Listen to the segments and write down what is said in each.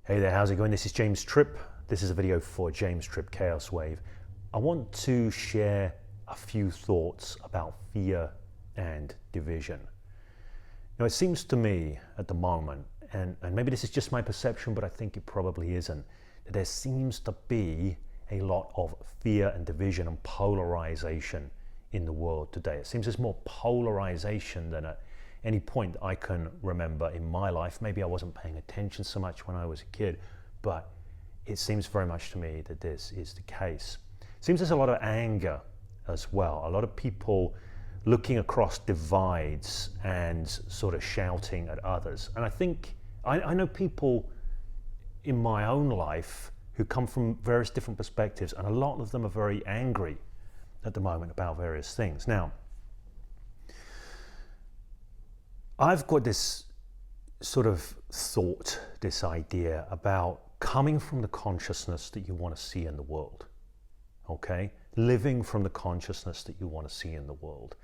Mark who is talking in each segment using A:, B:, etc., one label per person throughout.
A: Hey there, how's it going? This is James Tripp. This is a video for James Tripp Chaos Wave. I want to share a few thoughts about fear and division. Now, it seems to me at the moment, and maybe this is just my perception, but I think it probably isn't, that there seems to be a lot of fear and division and polarization in the world today. It seems there's more polarization than at any point that I can remember in my life. Maybe I wasn't paying attention so much when I was a kid, but it seems very much to me that this is the case. It seems there's a lot of anger as well. A lot of people looking across divides and sort of shouting at others. And I think, I know people in my own life who come from various different perspectives, and a lot of them are very angry at the moment about various things. Now, I've got this sort of thought, this idea about coming from the consciousness that you want to see in the world, okay? Living from the consciousness that you want to see in the world.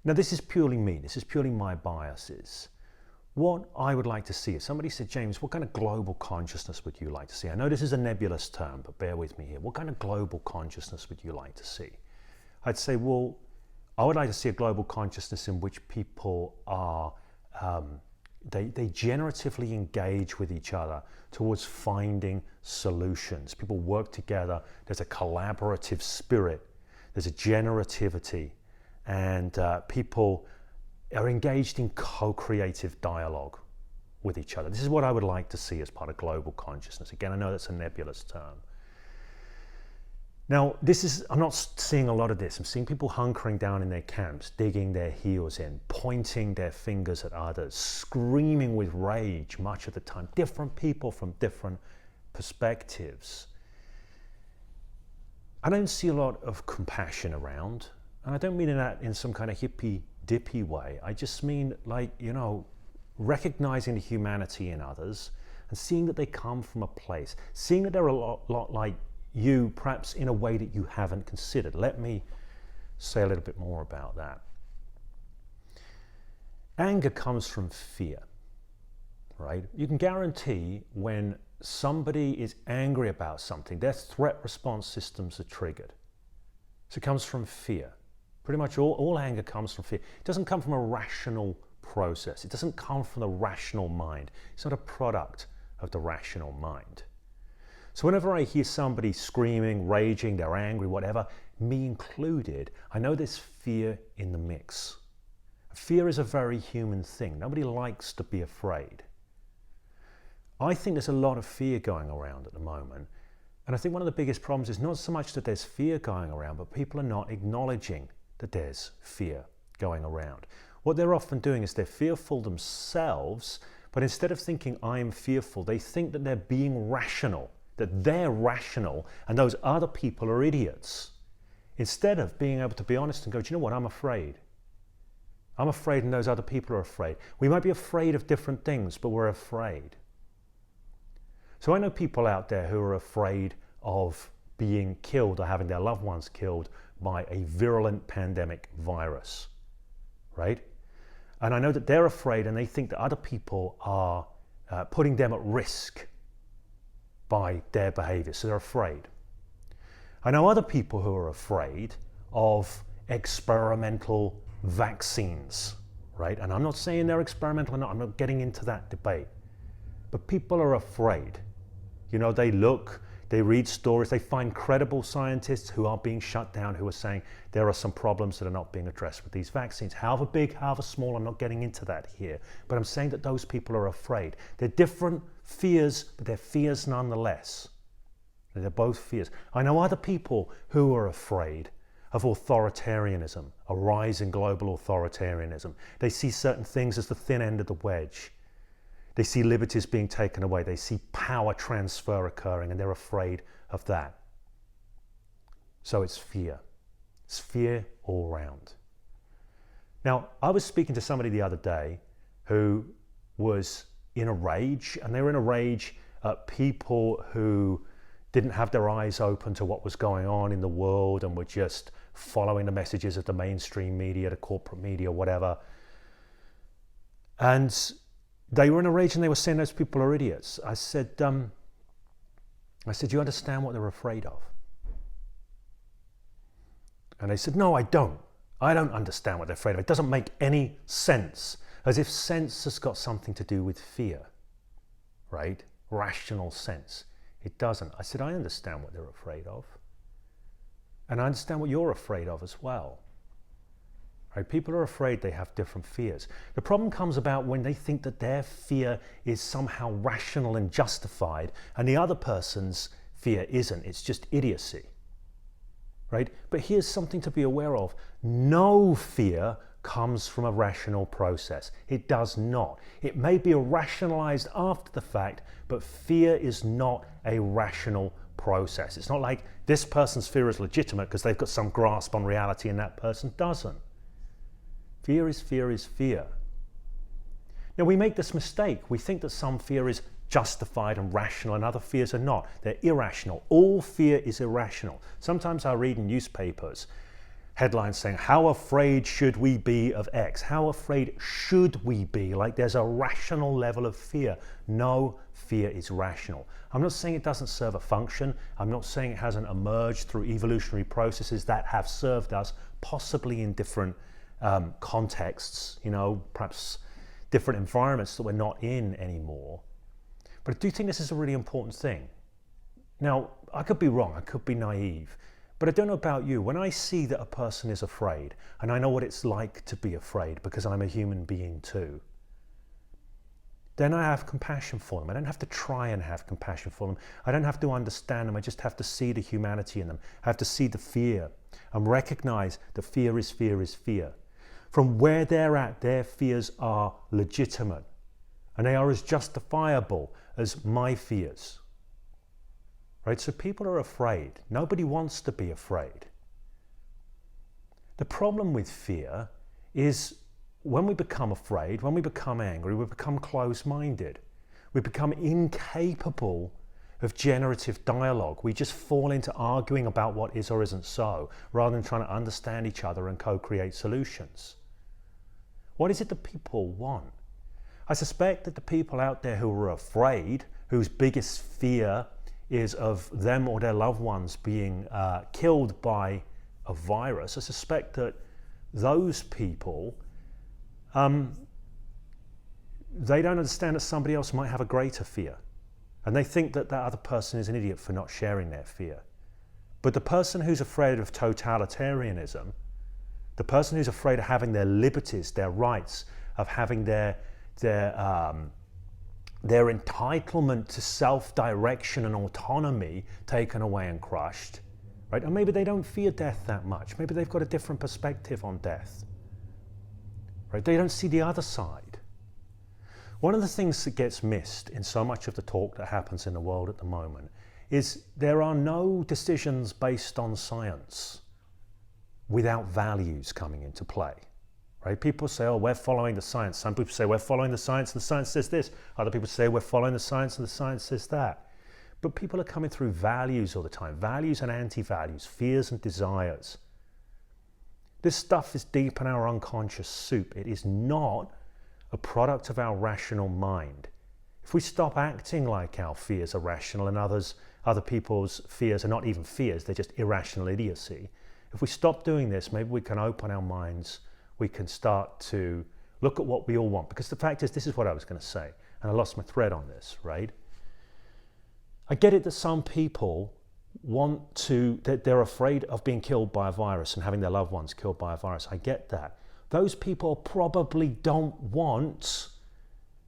A: Now, this is purely me. This is purely my biases. What I would like to see, if somebody said, James, what kind of global consciousness would you like to see? I know this is a nebulous term, but bear with me here. What kind of global consciousness would you like to see? I'd say, well, I would like to see a global consciousness in which people are, they generatively engage with each other towards finding solutions. People work together. There's a collaborative spirit. There's a generativity. And people are engaged in co-creative dialogue with each other. This is what I would like to see as part of global consciousness. Again, I know that's a nebulous term. Now, I'm not seeing a lot of this. I'm seeing people hunkering down in their camps, digging their heels in, pointing their fingers at others, screaming with rage much of the time. Different people from different perspectives. I don't see a lot of compassion around. And I don't mean that in some kind of hippy-dippy way. I just mean, like, recognizing the humanity in others and seeing that they come from a place, seeing that they're a lot like you, perhaps in a way that you haven't considered. Let me say a little bit more about that. Anger comes from fear, right? You can guarantee when somebody is angry about something, their threat response systems are triggered. So it comes from fear. Pretty much all anger comes from fear. It doesn't come from a rational process. It doesn't come from the rational mind. It's not a product of the rational mind. So whenever I hear somebody screaming, raging, they're angry, whatever, me included, I know there's fear in the mix. Fear is a very human thing. Nobody likes to be afraid. I think there's a lot of fear going around at the moment. And I think one of the biggest problems is not so much that there's fear going around, but people are not acknowledging that there's fear going around. What they're often doing is they're fearful themselves, but instead of thinking I'm fearful, they think that they're being rational, that they're rational and those other people are idiots. Instead of being able to be honest and go, do you know what, I'm afraid. I'm afraid and those other people are afraid. We might be afraid of different things, but we're afraid. So I know people out there who are afraid of being killed or having their loved ones killed by a virulent pandemic virus, right? And I know that they're afraid and they think that other people are putting them at risk by their behavior, so they're afraid. I know other people who are afraid of experimental vaccines, right? And I'm not saying they're experimental or not, I'm not getting into that debate. But people are afraid. They look, they read stories, they find credible scientists who are being shut down, who are saying there are some problems that are not being addressed with these vaccines. However big, however small, I'm not getting into that here. But I'm saying that those people are afraid. They're different fears, but they're fears nonetheless. They're both fears. I know other people who are afraid of authoritarianism, a rise in global authoritarianism. They see certain things as the thin end of the wedge. They see liberties being taken away. They see power transfer occurring, and they're afraid of that. So it's fear. It's fear all around. Now, I was speaking to somebody the other day who was in a rage, and they were in a rage at people who didn't have their eyes open to what was going on in the world and were just following the messages of the mainstream media, the corporate media, whatever. And they were in a rage and they were saying those people are idiots. I said, you understand what they're afraid of? And they said, no, I don't. I don't understand what they're afraid of. It doesn't make any sense. As if sense has got something to do with fear, right? Rational sense. It doesn't. I said, I understand what they're afraid of. And I understand what you're afraid of as well. Right? People are afraid, they have different fears. The problem comes about when they think that their fear is somehow rational and justified, and the other person's fear isn't. It's just idiocy. Right? But here's something to be aware of. No fear comes from a rational process. It does not. It may be rationalized after the fact, but fear is not a rational process. It's not like this person's fear is legitimate because they've got some grasp on reality and that person doesn't. Fear is fear is fear. Now we make this mistake. We think that some fear is justified and rational and other fears are not. They're irrational. All fear is irrational. Sometimes I read in newspapers headlines saying, how afraid should we be of X? How afraid should we be? Like there's a rational level of fear. No, fear is rational. I'm not saying it doesn't serve a function. I'm not saying it hasn't emerged through evolutionary processes that have served us, possibly in different contexts, perhaps different environments that we're not in anymore. But I do think this is a really important thing. Now, I could be wrong, I could be naive, but I don't know about you. When I see that a person is afraid, and I know what it's like to be afraid because I'm a human being too, then I have compassion for them. I don't have to try and have compassion for them. I don't have to understand them. I just have to see the humanity in them. I have to see the fear and recognize that fear is fear is fear. From where they're at, their fears are legitimate and they are as justifiable as my fears. Right? So people are afraid. Nobody wants to be afraid. The problem with fear is when we become afraid, when we become angry, we become closed-minded. We become incapable of generative dialogue. We just fall into arguing about what is or isn't so, rather than trying to understand each other and co-create solutions. What is it that people want? I suspect that the people out there who are afraid, whose biggest fear is of them or their loved ones being killed by a virus, I suspect that those people, they don't understand that somebody else might have a greater fear. And they think that that other person is an idiot for not sharing their fear. But the person who's afraid of totalitarianism, the person who's afraid of having their liberties, their rights, of having their entitlement to self-direction and autonomy taken away and crushed, right? And maybe they don't fear death that much. Maybe they've got a different perspective on death, right? They don't see the other side. One of the things that gets missed in so much of the talk that happens in the world at the moment is there are no decisions based on science without values coming into play. Right? People say, oh, we're following the science. Some people say we're following the science and the science says this. Other people say we're following the science and the science says that. But people are coming through values all the time, values and anti-values, fears and desires. This stuff is deep in our unconscious soup. It is not a product of our rational mind. If we stop acting like our fears are rational and other people's fears are not even fears, they're just irrational idiocy. If we stop doing this, maybe we can open our minds. We can start to look at what we all want. Because the fact is, this is what I was going to say, and I lost my thread on this, right? I get it that some people that they're afraid of being killed by a virus and having their loved ones killed by a virus. I get that. Those people probably don't want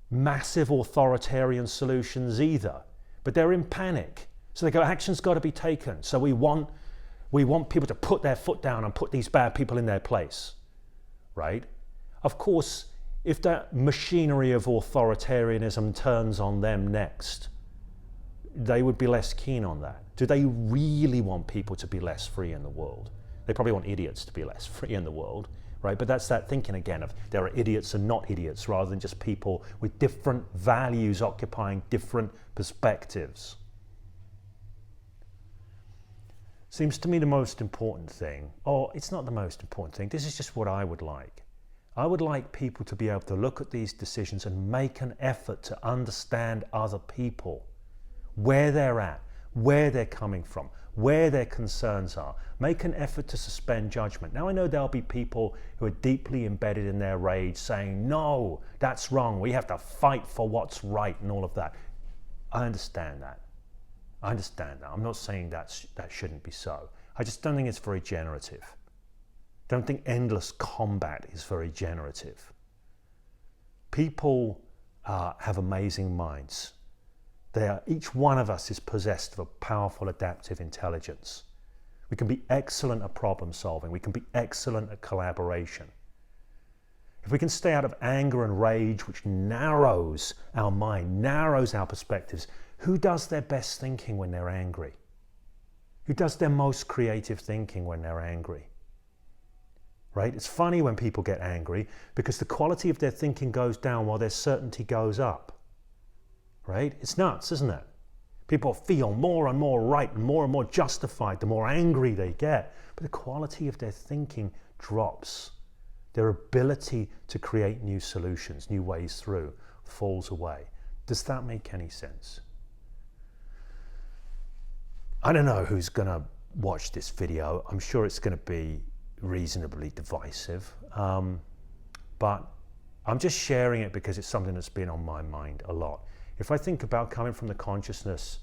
A: massive authoritarian solutions either, but they're in panic. So they go, action's got to be taken. So we want people to put their foot down and put these bad people in their place. Right? Of course, if that machinery of authoritarianism turns on them next, they would be less keen on that. Do they really want people to be less free in the world? They probably want idiots to be less free in the world, right? But that's that thinking again of there are idiots and not idiots rather than just people with different values occupying different perspectives. Seems to me the most important thing, or it's not the most important thing, this is just what I would like. I would like people to be able to look at these decisions and make an effort to understand other people, where they're at, where they're coming from, where their concerns are. Make an effort to suspend judgment. Now I know there'll be people who are deeply embedded in their rage saying, no, that's wrong, we have to fight for what's right and all of that. I understand that. I understand that. I'm not saying that shouldn't be so. I just don't think it's very generative. Don't think endless combat is very generative. People have amazing minds. Each one of us is possessed of a powerful adaptive intelligence. We can be excellent at problem solving. We can be excellent at collaboration. If we can stay out of anger and rage, which narrows our mind, narrows our perspectives, who does their best thinking when they're angry? Who does their most creative thinking when they're angry? Right? It's funny when people get angry because the quality of their thinking goes down while their certainty goes up. Right? It's nuts, isn't it? People feel more and more right and more justified the more angry they get, but the quality of their thinking drops. Their ability to create new solutions, new ways through, falls away. Does that make any sense? I don't know who's going to watch this video. I'm sure it's going to be reasonably divisive, but I'm just sharing it because it's something that's been on my mind a lot. If I think about coming from the consciousness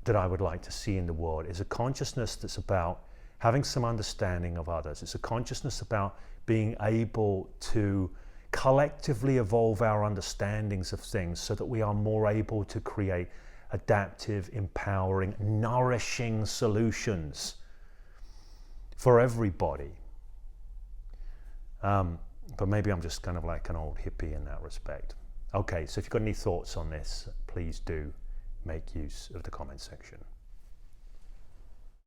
A: that I would like to see in the world, is a consciousness that's about having some understanding of others. It's a consciousness about being able to collectively evolve our understandings of things so that we are more able to create adaptive, empowering, nourishing solutions for everybody. But maybe I'm just kind of like an old hippie in that respect. Okay, so if you've got any thoughts on this, please do make use of the comment section.